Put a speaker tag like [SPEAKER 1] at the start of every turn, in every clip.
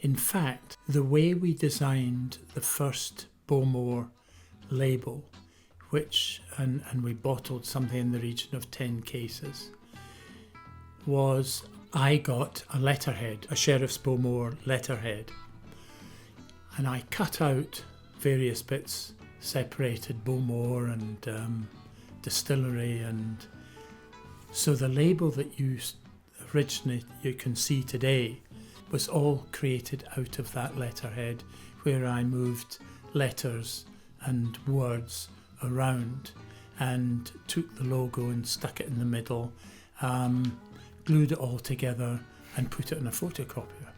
[SPEAKER 1] In fact, the way we designed the first Bowmore label, and we bottled something in the region of 10 cases, was I got a letterhead, a Sheriff's Bowmore letterhead, and I cut out various bits, separated Bowmore and distillery, and so the label that you can see today was all created out of that letterhead, where I moved letters and words around and took the logo and stuck it in the middle, glued it all together and put it in a photocopier.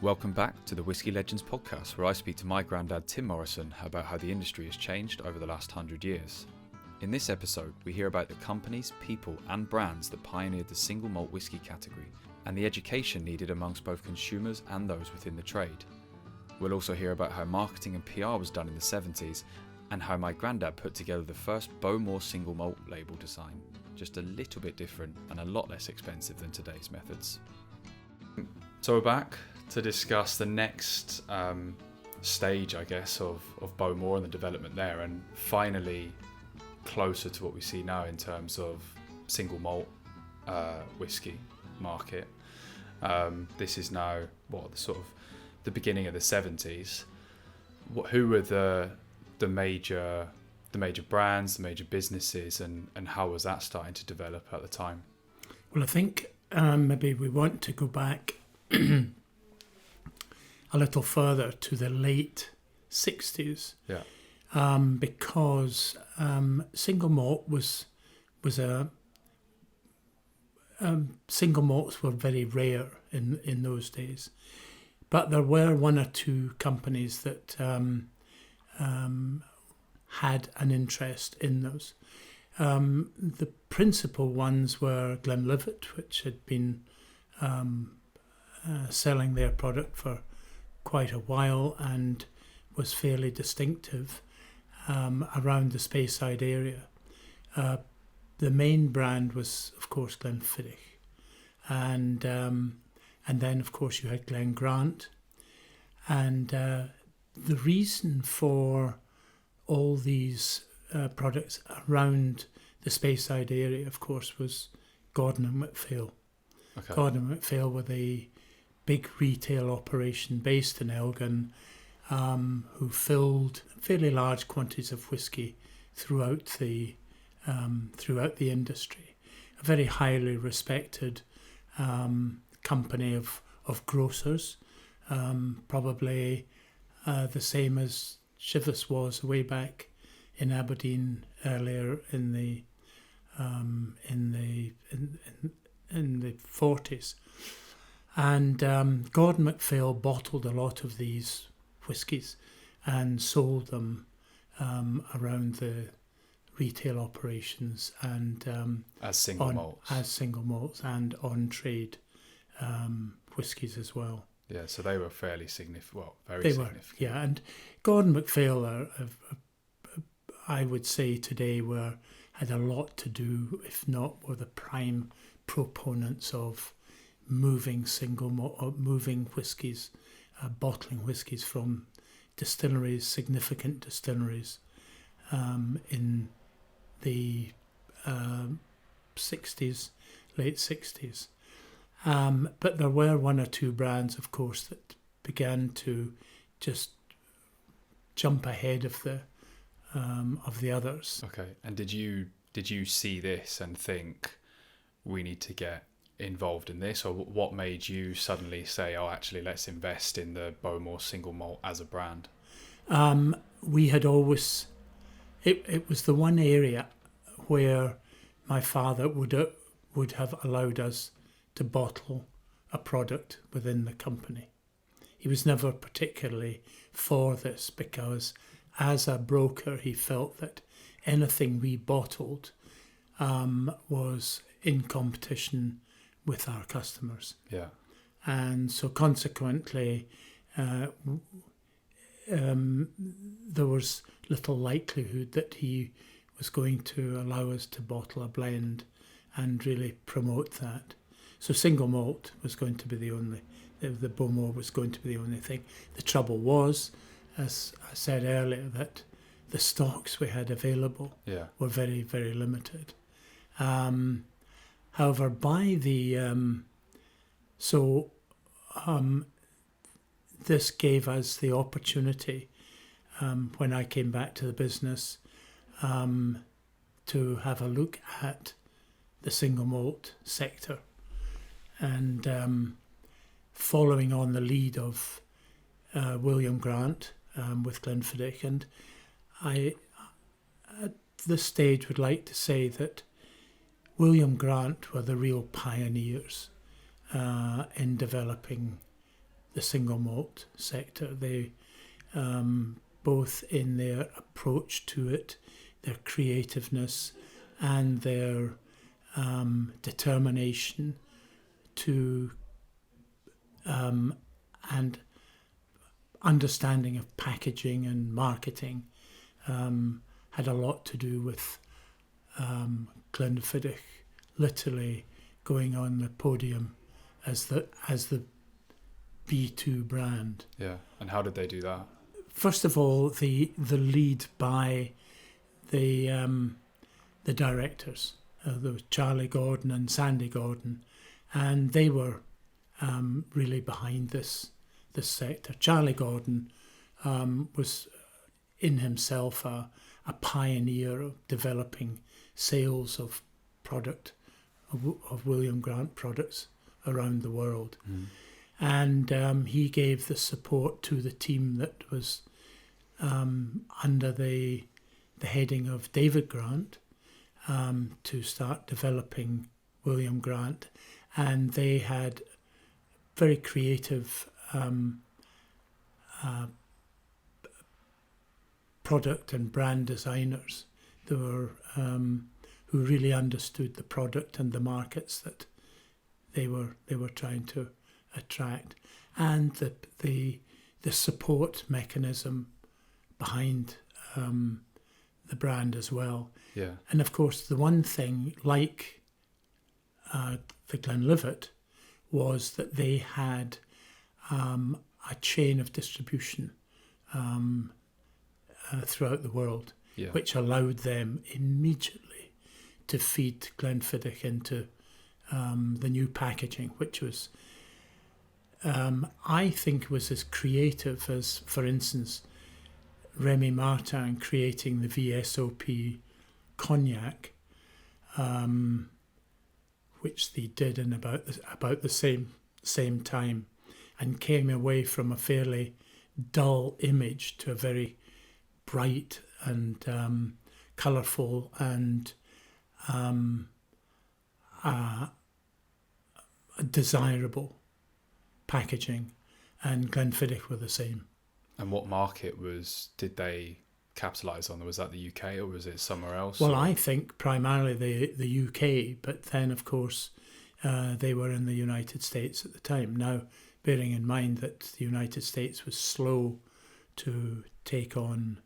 [SPEAKER 2] Welcome back to the Whisky Legends podcast, where I speak to my grandad Tim Morrison about how the industry has changed over the last 100 years. In this episode, we hear about the companies, people and brands that pioneered the single malt whisky category and the education needed amongst both consumers and those within the trade. We'll also hear about how marketing and PR was done in the 70s and how my granddad put together the first Bowmore single malt label design, just a little bit different and a lot less expensive than today's methods. So we're back to discuss the next stage, I guess, of Bowmore and the development there, and finally closer to what we see now in terms of single malt whisky market. This is now the beginning of the 70s. Who were the major brands, the major businesses, and how was that starting to develop at the time?
[SPEAKER 1] Well, I think maybe we want to go back a little further to the late 60s.
[SPEAKER 2] Yeah.
[SPEAKER 1] Because single malt was single malts were very rare in those days, but there were one or two companies that had an interest in those. The principal ones were Glenlivet, which had been selling their product for quite a while and was fairly distinctive around the Speyside area. The main brand was, of course, Glenfiddich, and then, of course, you had Glen Grant. And the reason for all these products around the Speyside area, of course, was Gordon and Whitfield.
[SPEAKER 2] Okay.
[SPEAKER 1] Gordon and Whitfield were the big retail operation based in Elgin, who filled fairly large quantities of whisky throughout the industry. A very highly respected company of grocers, probably the same as Chivas was way back in Aberdeen earlier in the 40s. And Gordon MacPhail bottled a lot of these whiskies and sold them around the retail operations and
[SPEAKER 2] as single malts
[SPEAKER 1] and on trade whiskies as well.
[SPEAKER 2] Yeah, so they were fairly significant. Well, very
[SPEAKER 1] they
[SPEAKER 2] significant.
[SPEAKER 1] Were, yeah, and Gordon MacPhail are I would say today had a lot to do, if not were the prime proponents of moving moving whiskies, bottling whiskies from distilleries, significant distilleries, in the 60s, late 60s. But there were one or two brands, of course, that began to just jump ahead of the others.
[SPEAKER 2] Okay, and did you see this and think we need to get involved in this, or what made you suddenly say, oh, actually, let's invest in the Bowmore single malt as a brand?
[SPEAKER 1] We had always, it was the one area where my father would have allowed us to bottle a product within the company. He was never particularly for this because as a broker he felt that anything we bottled was in competition with our customers.
[SPEAKER 2] Yeah.
[SPEAKER 1] And so consequently there was little likelihood that he was going to allow us to bottle a blend and really promote that. So single malt was going to be the the Bowmore was going to be the only thing. The trouble was, as I said earlier, that the stocks we had available were very, very limited. However, by the this gave us the opportunity, when I came back to the business, to have a look at the single malt sector, and following on the lead of William Grant with Glenfiddich. And I, at this stage, would like to say that William Grant were the real pioneers in developing the single malt sector. They, both in their approach to it, their creativeness, and their determination to and understanding of packaging and marketing, had a lot to do with Glenfiddich literally going on the podium as the B2 brand.
[SPEAKER 2] Yeah, and how did they do that?
[SPEAKER 1] First of all, the lead by the directors. There was Charlie Gordon and Sandy Gordon, and they were really behind this sector. Charlie Gordon was in himself a pioneer of developing sales of product, of William Grant products around the world. And he gave the support to the team that was under the heading of David Grant to start developing William Grant. And they had very creative product and brand designers. They were who really understood the product and the markets that they were trying to attract, and the support mechanism behind the brand as well.
[SPEAKER 2] Yeah.
[SPEAKER 1] And of course, the one thing, like the Glenlivet, was that they had a chain of distribution throughout the world, which allowed them immediately to feed Glenfiddich into the new packaging, which was, I think, was as creative as, for instance, Remy Martin creating the VSOP cognac, which they did in about the same time, and came away from a fairly dull image to a very bright and colourful and desirable packaging, and Glenfiddich were the same.
[SPEAKER 2] And what market did they capitalise on? Was that the UK or was it somewhere else?
[SPEAKER 1] Well, I think primarily the UK, but then of course they were in the United States at the time. Now, bearing in mind that the United States was slow to take on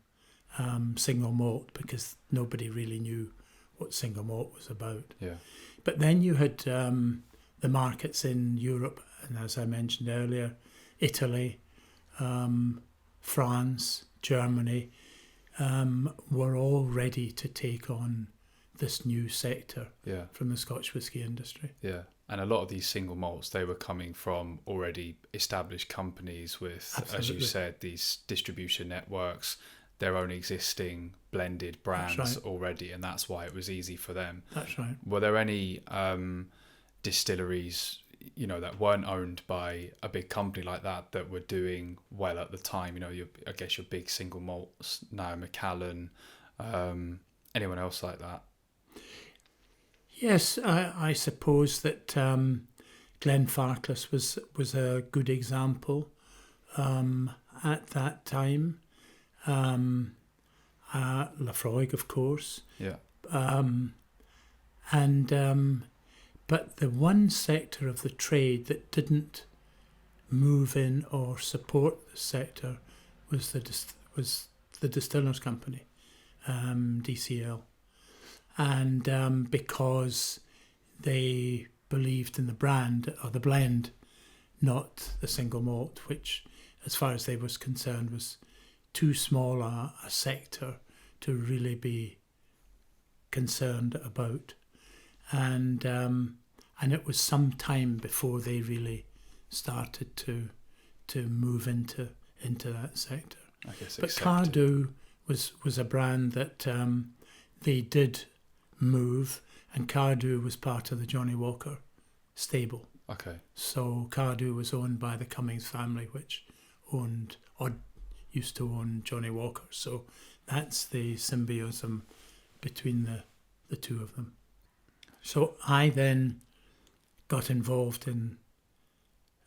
[SPEAKER 1] single malt because nobody really knew what single malt was about.
[SPEAKER 2] Yeah.
[SPEAKER 1] But then you had the markets in Europe, and as I mentioned earlier, Italy, France, Germany, were all ready to take on this new sector from the Scotch whisky industry.
[SPEAKER 2] Yeah, and a lot of these single malts, they were coming from already established companies with, as you said, these distribution networks, their own existing blended brands already, and that's why it was easy for them.
[SPEAKER 1] That's right.
[SPEAKER 2] Were there any distilleries, that weren't owned by a big company like that were doing well at the time? I guess your big single malts now, Macallan, anyone else like that?
[SPEAKER 1] Yes, I suppose that Glenfarclas was a good example at that time. Lafroig, of course.
[SPEAKER 2] Yeah.
[SPEAKER 1] But the one sector of the trade that didn't move in or support the sector was the Distillers Company, DCL, and because they believed in the brand or the blend not the single malt, which, as far as they was concerned, was too small a sector to really be concerned about. And it was some time before they really started to move into that sector.
[SPEAKER 2] I guess
[SPEAKER 1] but
[SPEAKER 2] accepted.
[SPEAKER 1] Cardew was a brand that they did move, and Cardew was part of the Johnny Walker stable.
[SPEAKER 2] Okay.
[SPEAKER 1] So Cardew was owned by the Cummings family, which used to own Johnny Walker. So that's the symbiosis between the two of them. So I then got involved in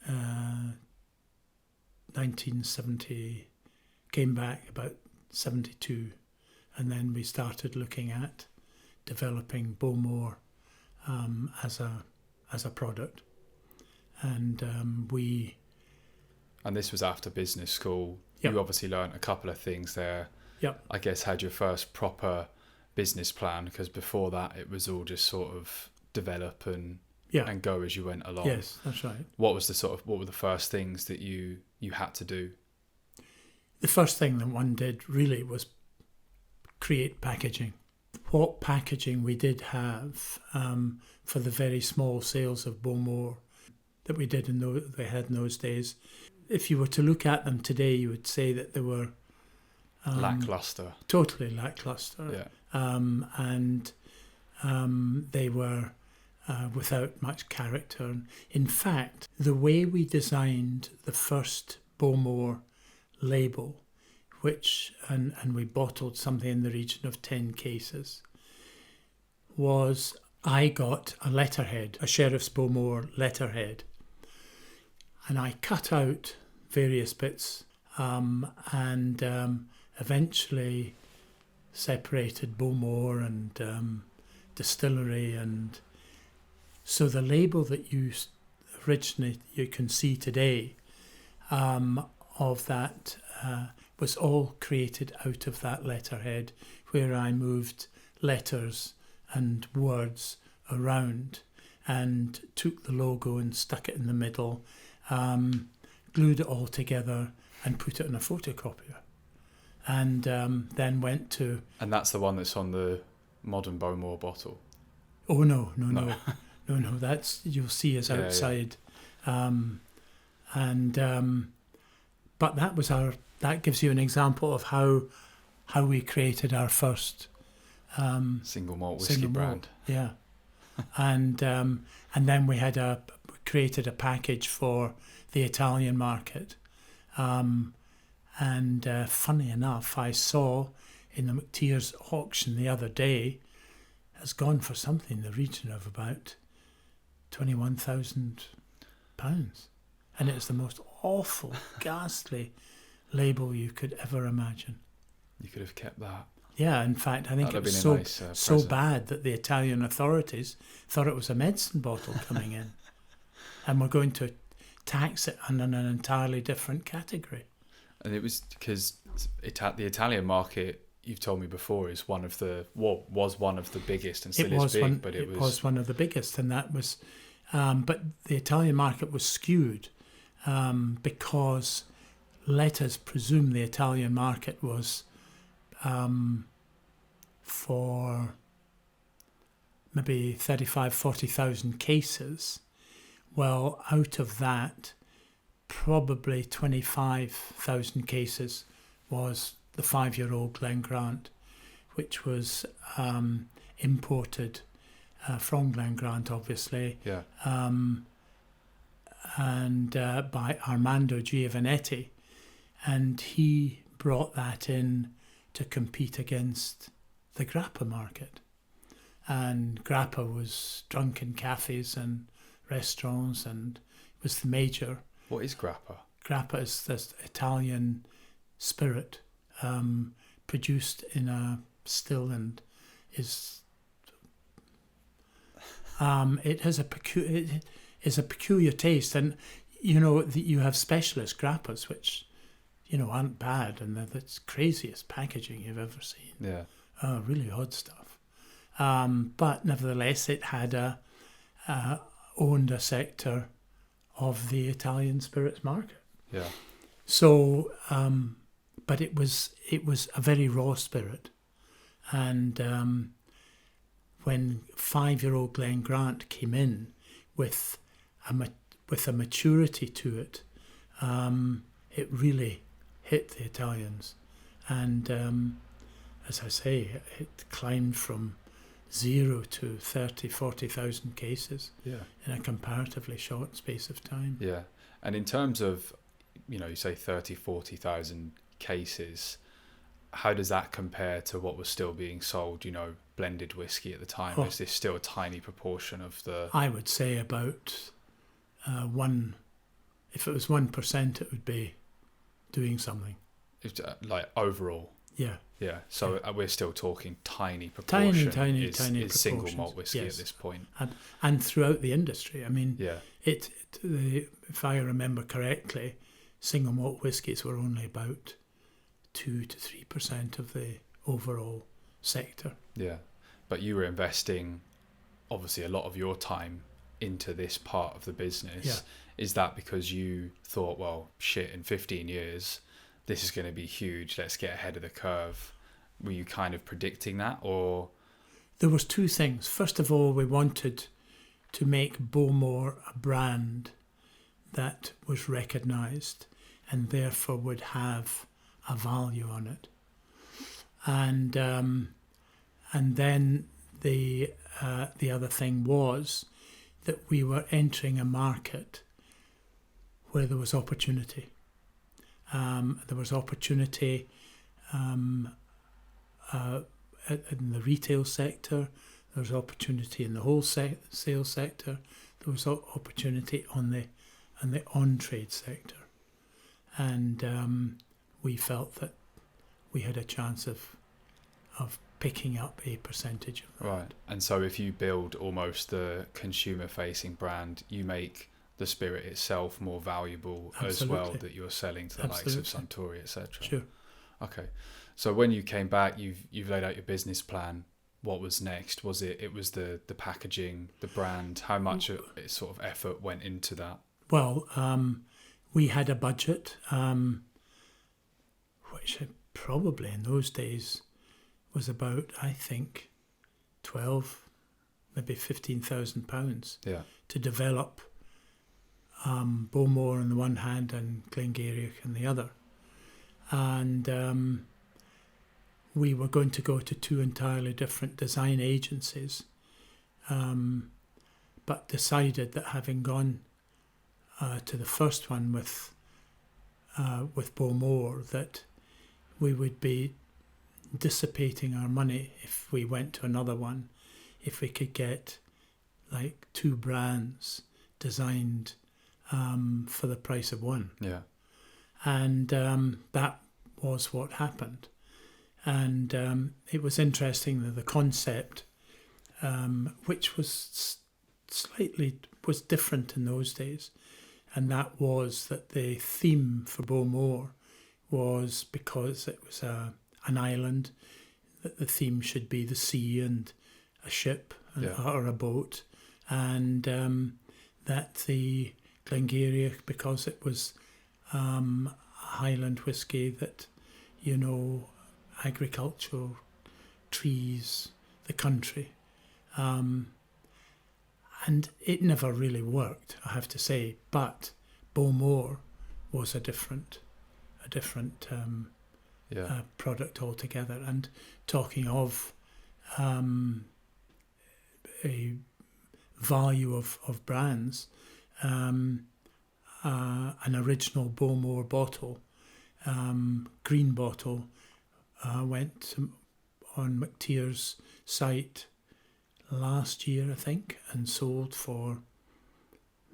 [SPEAKER 1] 1970, came back about 72, and then we started looking at developing Bowmore as a product. And
[SPEAKER 2] And this was after business school.
[SPEAKER 1] Yep.
[SPEAKER 2] You obviously learned a couple of things there.
[SPEAKER 1] Yep.
[SPEAKER 2] I guess had your first proper business plan, because before that it was all just sort of develop and go as you went along.
[SPEAKER 1] Yes, that's right.
[SPEAKER 2] What were the first things that you had to do?
[SPEAKER 1] The first thing that one did really was create packaging. What packaging we did have for the very small sales of Bowmore that we did they had in those days. If you were to look at them today, you would say that they were
[SPEAKER 2] lackluster.
[SPEAKER 1] Totally lackluster.
[SPEAKER 2] Yeah.
[SPEAKER 1] And they were without much character. In fact, the way we designed the first Bowmore label, which and we bottled something in the region of 10 cases, was I got a letterhead, a Sheriff's Bowmore letterhead, and I cut out various bits and eventually separated Bowmore and distillery, and so the label that you can see today of that was all created out of that letterhead, where I moved letters and words around and took the logo and stuck it in the middle, glued it all together and put it in a photocopier, and then went to...
[SPEAKER 2] And that's the one that's on the modern Bowmore bottle?
[SPEAKER 1] Oh, no, that's, you'll see is outside.
[SPEAKER 2] Yeah.
[SPEAKER 1] But that gives you an example of how we created our first
[SPEAKER 2] single malt whiskey brand.
[SPEAKER 1] Yeah. and then we created a package for the Italian market. Funny enough, I saw in the McTeers auction the other day, has gone for something in the region of about £21,000. And it's the most awful, ghastly label you could ever imagine.
[SPEAKER 2] You could have kept that.
[SPEAKER 1] Yeah, in fact, I think it was so bad that the Italian authorities thought it was a medicine bottle coming in and were going to tax it under an entirely different category.
[SPEAKER 2] And it was because the Italian market, you've told me before, is was one of the biggest and still is big. But it was
[SPEAKER 1] one of the biggest, and that was... but the Italian market was skewed because let us presume the Italian market was for maybe 35,000, 40,000 cases. Well, out of that, probably 25,000 cases was the 5-year-old Glen Grant, which was imported from Glen Grant, obviously,
[SPEAKER 2] yeah.
[SPEAKER 1] And by Armando Giovanetti, and he brought that in to compete against the grappa market. And grappa was drunk in cafes and restaurants and was the major.
[SPEAKER 2] What is grappa?
[SPEAKER 1] Grappa is this Italian spirit produced in a still and is... it has a peculiar taste, and you have specialist grappas which aren't bad, and they're the craziest packaging you've ever seen.
[SPEAKER 2] Yeah.
[SPEAKER 1] Really odd stuff. But nevertheless, it had owned a sector of the Italian spirits market.
[SPEAKER 2] Yeah.
[SPEAKER 1] So, but it was a very raw spirit, and when 5-year-old Glen Grant came in with a maturity to it, it really hit the Italians, and as I say, it climbed from 0 to 30, 40,000 cases in a comparatively short space of time.
[SPEAKER 2] Yeah. And in terms of, you say 30, 40,000 cases, how does that compare to what was still being sold, blended whiskey at the time? Is this still a tiny proportion of the...
[SPEAKER 1] I would say about if it was 1%, it would be doing something.
[SPEAKER 2] Like overall?
[SPEAKER 1] Yeah.
[SPEAKER 2] Yeah, so we're still talking tiny proportion.
[SPEAKER 1] Tiny
[SPEAKER 2] is single malt whiskey at this point.
[SPEAKER 1] And throughout the industry. I mean,
[SPEAKER 2] yeah.
[SPEAKER 1] If I remember correctly, single malt whiskies were only about 2 to 3% of the overall sector.
[SPEAKER 2] Yeah, but you were investing obviously a lot of your time into this part of the business.
[SPEAKER 1] Yeah.
[SPEAKER 2] Is that because you thought, well, shit, in 15 years... this is going to be huge, let's get ahead of the curve? Were you kind of predicting that, or...?
[SPEAKER 1] There was two things. First of all, we wanted to make Bowmore a brand that was recognised and therefore would have a value on it. And then the other thing was that we were entering a market where there was opportunity. There was opportunity in the retail sector. There was opportunity in the wholesale sector. There was opportunity on the on-trade sector, and we felt that we had a chance of picking up a percentage of that.
[SPEAKER 2] Right, and so if you build almost the consumer-facing brand, you make the spirit itself more valuable. Absolutely. As well, that you're selling to the
[SPEAKER 1] Absolutely.
[SPEAKER 2] likes of Suntory, etc.
[SPEAKER 1] Sure.
[SPEAKER 2] Okay, so when you came back, you've laid out your business plan. What was next? Was it was the packaging, the brand? How much sort of effort went into that?
[SPEAKER 1] Well, we had a budget, which probably in those days was about, I think, 12, maybe £15,000 to develop Bowmore on the one hand and Glengarrick on the other. And we were going to go to two entirely different design agencies, but decided that having gone to the first one with Bowmore, that we would be dissipating our money if we went to another one, if we could get like two brands designed for the price of one.
[SPEAKER 2] Yeah.
[SPEAKER 1] And that was what happened. And it was interesting that the concept, which was was different in those days, and that was that the theme for Bowmore was, because it was an island, that the theme should be the sea and a ship or a boat, and that the Glengarrick, because it was a Highland whiskey, that, agricultural, trees, the country. And it never really worked, I have to say. But Bowmore was a different product altogether. And talking of a value of brands, an original Bowmore bottle, green bottle, went on McTeer's site last year, I think, and sold for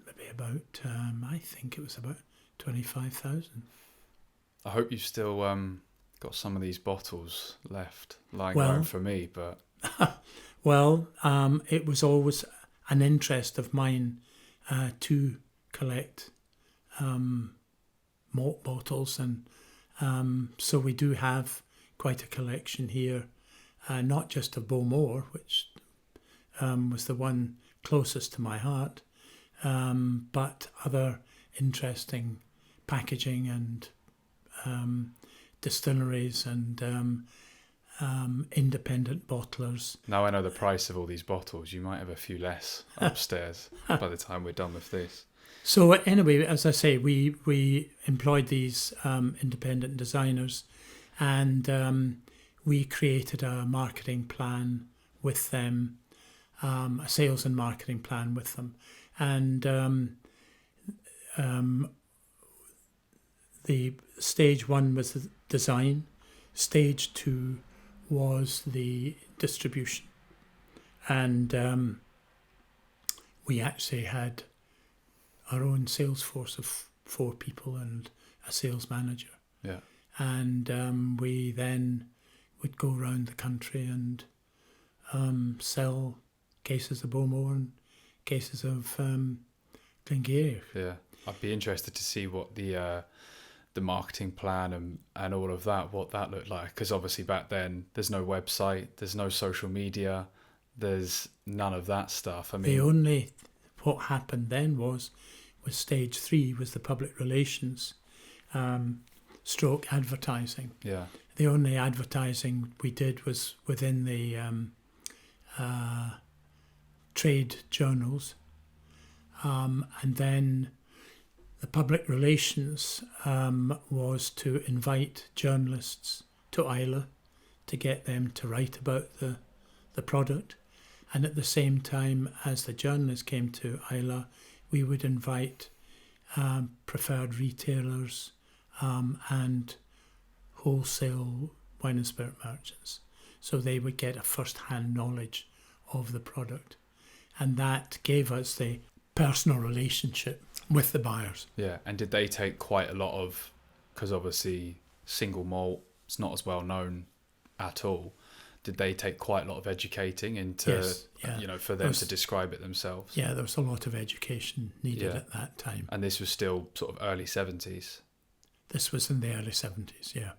[SPEAKER 1] maybe about, I think it was about 25,000.
[SPEAKER 2] I hope you've still got some of these bottles left lying around for me, but...
[SPEAKER 1] Well, it was always an interest of mine to collect malt bottles, and so we do have quite a collection here, not just of Bowmore, which was the one closest to my heart, but other interesting packaging and distilleries and independent bottlers.
[SPEAKER 2] Now I know the price of all these bottles. You might have a few less upstairs by the time we're done with this.
[SPEAKER 1] So anyway, as I say, we employed these independent designers, and we created a marketing plan with them, a sales and marketing plan with them, and the stage 1 was the design, stage 2 was the distribution, and we actually had our own sales force of 4 people and a sales manager.
[SPEAKER 2] Yeah.
[SPEAKER 1] And we then would go around the country and sell cases of Bowmore and cases of Glengarry.
[SPEAKER 2] Yeah, I'd be interested to see what the marketing plan and all of that, what that looked like. Because obviously back then, there's no website, there's no social media, there's none of that stuff. I mean,
[SPEAKER 1] what happened then was stage 3 was the public relations stroke advertising.
[SPEAKER 2] Yeah.
[SPEAKER 1] The only advertising we did was within the trade journals, and then the public relations was to invite journalists to Islay to get them to write about the product, and at the same time as the journalists came to Islay, we would invite preferred retailers and wholesale wine and spirit merchants, so they would get a first-hand knowledge of the product, and that gave us the personal relationship with the buyers.
[SPEAKER 2] Yeah, and did they take quite a lot of, because obviously single malt is not as well known at all, did they take quite a lot of educating into,
[SPEAKER 1] yes, yeah.
[SPEAKER 2] For them to describe it themselves?
[SPEAKER 1] Yeah, there was a lot of education needed at that time.
[SPEAKER 2] And this was still sort of early 70s?
[SPEAKER 1] This was in the early 70s, yeah.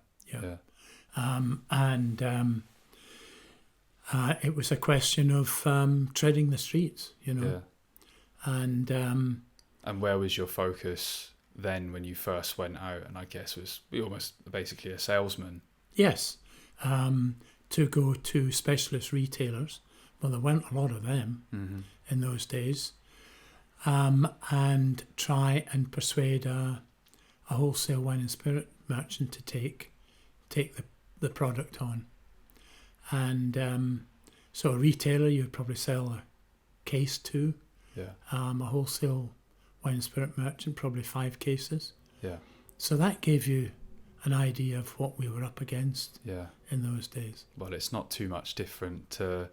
[SPEAKER 1] It was a question of treading the streets,
[SPEAKER 2] Yeah.
[SPEAKER 1] And
[SPEAKER 2] where was your focus then when you first went out? And I guess was almost basically a salesman.
[SPEAKER 1] Yes, to go to specialist retailers. Well, there weren't a lot of them in those days, and try and persuade a wholesale wine and spirit merchant to take the product on. And so a retailer you'd probably sell a case to.
[SPEAKER 2] Yeah.
[SPEAKER 1] A wholesale wine and spirit merchant probably 5 cases.
[SPEAKER 2] Yeah.
[SPEAKER 1] So that gave you an idea of what we were up against.
[SPEAKER 2] Yeah.
[SPEAKER 1] In those days.
[SPEAKER 2] Well, it's not too much different to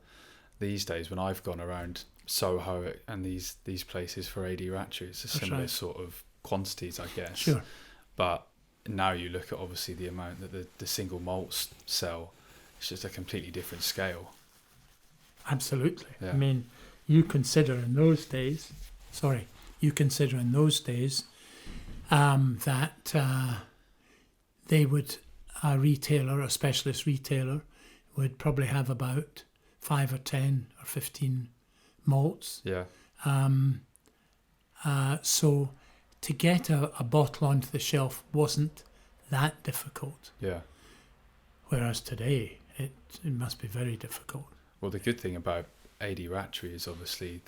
[SPEAKER 2] these days when I've gone around Soho and these places for AD Ratchery. It's a similar sort of quantities, I guess.
[SPEAKER 1] Sure.
[SPEAKER 2] But now you look at obviously the amount that the single malts sell, it's just a completely different scale. Absolutely.
[SPEAKER 1] Yeah. I mean, you consider in those days that they would, a retailer, a specialist retailer, would probably have about 5 or 10 or 15 malts.
[SPEAKER 2] Yeah.
[SPEAKER 1] So to get a bottle onto the shelf wasn't that difficult.
[SPEAKER 2] Yeah.
[SPEAKER 1] Whereas today, it must be very difficult.
[SPEAKER 2] Well, the good thing about AD Ratchery is obviously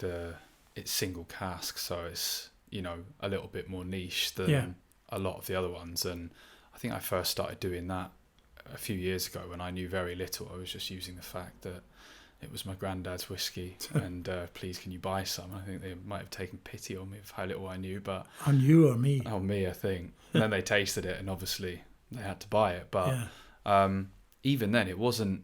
[SPEAKER 2] it's single cask, so it's a little bit more niche than a lot of the other ones. And I think I first started doing that a few years ago when I knew very little. I was just using the fact that it was my granddad's whiskey and please can you buy some? I think they might have taken pity on me of how little I knew. But
[SPEAKER 1] on you or me?
[SPEAKER 2] On me, I think. And then they tasted it and obviously they had to buy it. But even then it wasn't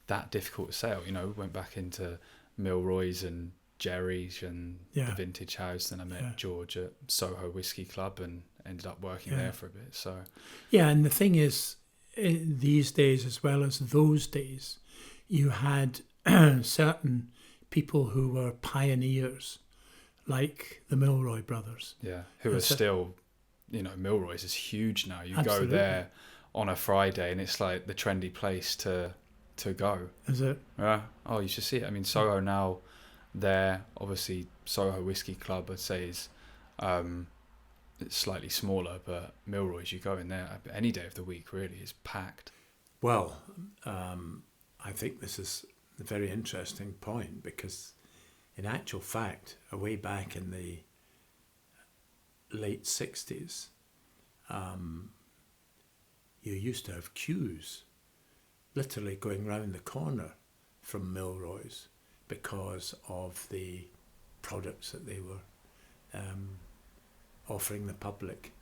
[SPEAKER 2] that difficult to sell. Went back into Milroy's and Jerry's and the Vintage House. Then I met George at Soho Whisky Club and ended up working there for a bit. So
[SPEAKER 1] and the thing is, these days as well as those days, you had certain people who were pioneers, like the Milroy brothers.
[SPEAKER 2] Yeah, who are still, Milroy's is huge now. You
[SPEAKER 1] Absolutely.
[SPEAKER 2] Go there on a Friday and it's like the trendy place to go.
[SPEAKER 1] Is it?
[SPEAKER 2] Yeah. Oh, you should see it. I mean, Soho now, there. Obviously, Soho Whisky Club, I'd say, is it's slightly smaller, but Milroy's, you go in there any day of the week, really, is packed.
[SPEAKER 1] Well, I think this is a very interesting point, because in actual fact, way back in the late 60s, you used to have queues literally going round the corner from Milroy's because of the products that they were offering the public.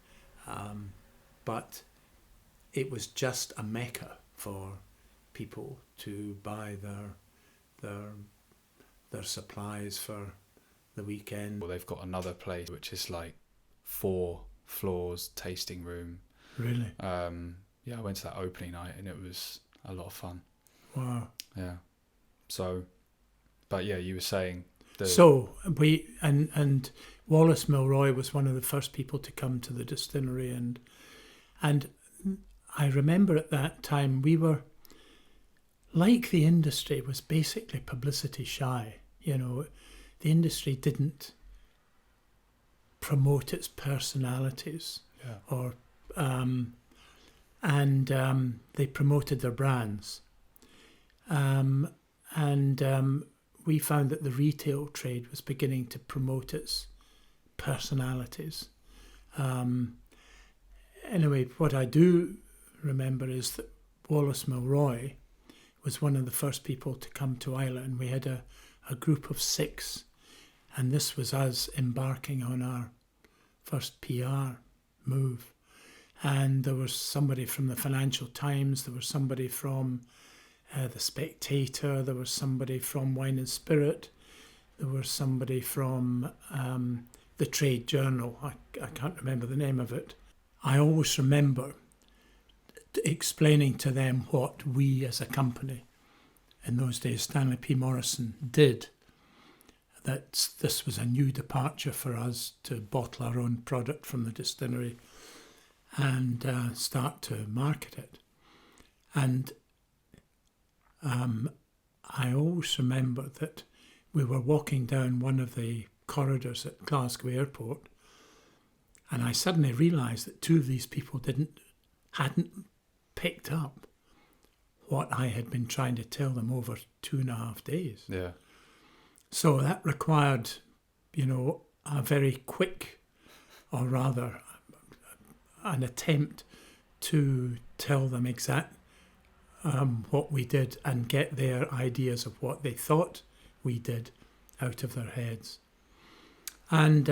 [SPEAKER 1] But it was just a mecca for people to buy their supplies for the weekend.
[SPEAKER 2] Well, they've got another place which is like 4 floors, tasting room.
[SPEAKER 1] Really?
[SPEAKER 2] Yeah, I went to that opening night and it was a lot of fun.
[SPEAKER 1] Wow.
[SPEAKER 2] Yeah. So, but yeah, you were saying.
[SPEAKER 1] So we and Wallace Milroy was one of the first people to come to the distillery, and I remember at that time we were, like, the industry was basically publicity shy. You know, the industry didn't promote its personalities, or they promoted their brands, we found that the retail trade was beginning to promote its personalities. Anyway, what I do remember is that Wallace Milroy was one of the first people to come to Islay, and we had a group of 6, and this was us embarking on our first PR move. And there was somebody from the Financial Times, there was somebody from the Spectator, there was somebody from Wine and Spirit, there was somebody from the Trade Journal. I can't remember the name of it. I always remember explaining to them what we as a company, in those days Stanley P. Morrison, did. That this was a new departure for us to bottle our own product from the distillery and start to market it. And I always remember that we were walking down one of the corridors at Glasgow Airport, and I suddenly realised that 2 of these people hadn't picked up what I had been trying to tell them over 2.5 days.
[SPEAKER 2] Yeah.
[SPEAKER 1] So that required, a very quick, or rather, an attempt to tell them exactly what we did and get their ideas of what they thought we did out of their heads. And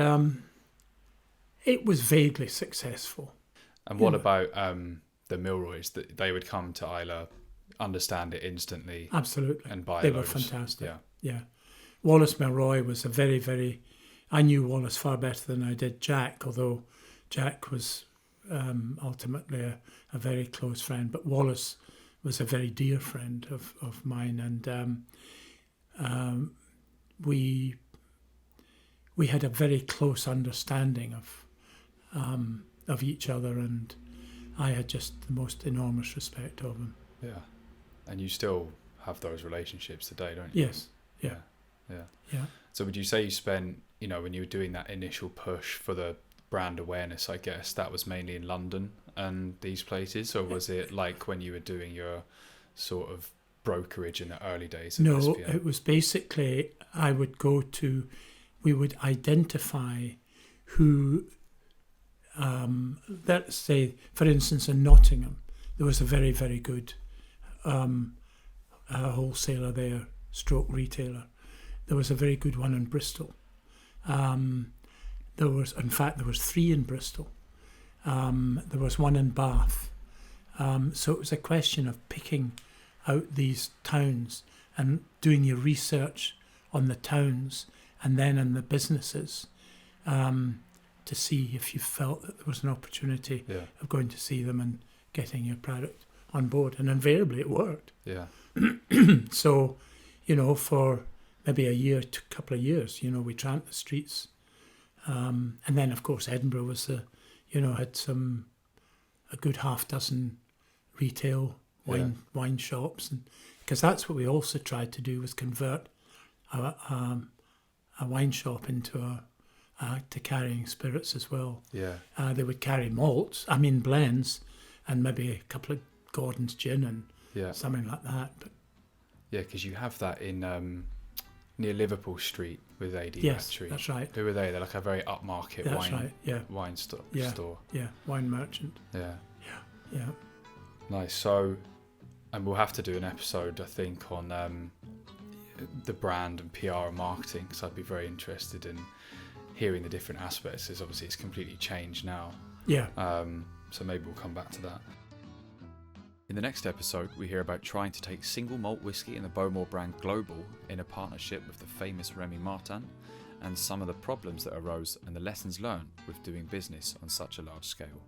[SPEAKER 1] it was vaguely successful.
[SPEAKER 2] And what about the Milroys? That they would come to Islay, understand it instantly.
[SPEAKER 1] Absolutely.
[SPEAKER 2] And buy
[SPEAKER 1] They were fantastic. Yeah. Wallace Milroy was a very, very... I knew Wallace far better than I did Jack, although Jack was ultimately a very close friend. But Wallace was a very dear friend of mine, and we had a very close understanding of each other, and I had just the most enormous respect of him.
[SPEAKER 2] Yeah, and you still have those relationships today, don't you?
[SPEAKER 1] Yes. Yeah.
[SPEAKER 2] So would you say you spent, when you were doing that initial push for the brand awareness, I guess that was mainly in London and these places, or was it like when you were doing your sort of brokerage in the early days of
[SPEAKER 1] No,
[SPEAKER 2] SPM?
[SPEAKER 1] it was basically, we would identify who, let's say, for instance, in Nottingham, there was a very, very good wholesaler there, stroke retailer. There was a very good one in Bristol. There was 3 in Bristol. There was one in Bath. So it was a question of picking out these towns and doing your research on the towns and then in the businesses to see if you felt that there was an opportunity of going to see them and getting your product on board. And invariably it worked. Yeah. So, for maybe a year to a couple of years, we tramped the streets. And then, of course, Edinburgh was had a good half dozen retail wine shops, and because that's what we also tried to do, was convert a wine shop into to carrying spirits as well.
[SPEAKER 2] Yeah.
[SPEAKER 1] They would carry blends, and maybe a couple of Gordon's gin and something like that. But
[SPEAKER 2] yeah, because you have that in near Liverpool Street with AD
[SPEAKER 1] yes,
[SPEAKER 2] Factory.
[SPEAKER 1] that's right.
[SPEAKER 2] Who are they? They're like a very upmarket wine store.
[SPEAKER 1] Yeah, wine merchant.
[SPEAKER 2] Yeah. Nice. So, and we'll have to do an episode, I think, on the brand and PR and marketing, because I'd be very interested in hearing the different aspects. Because obviously it's completely changed now.
[SPEAKER 1] Yeah.
[SPEAKER 2] So maybe we'll come back to that. In the next episode, we hear about trying to take single malt whiskey and the Bowmore brand global in a partnership with the famous Remy Martin, and some of the problems that arose and the lessons learned with doing business on such a large scale.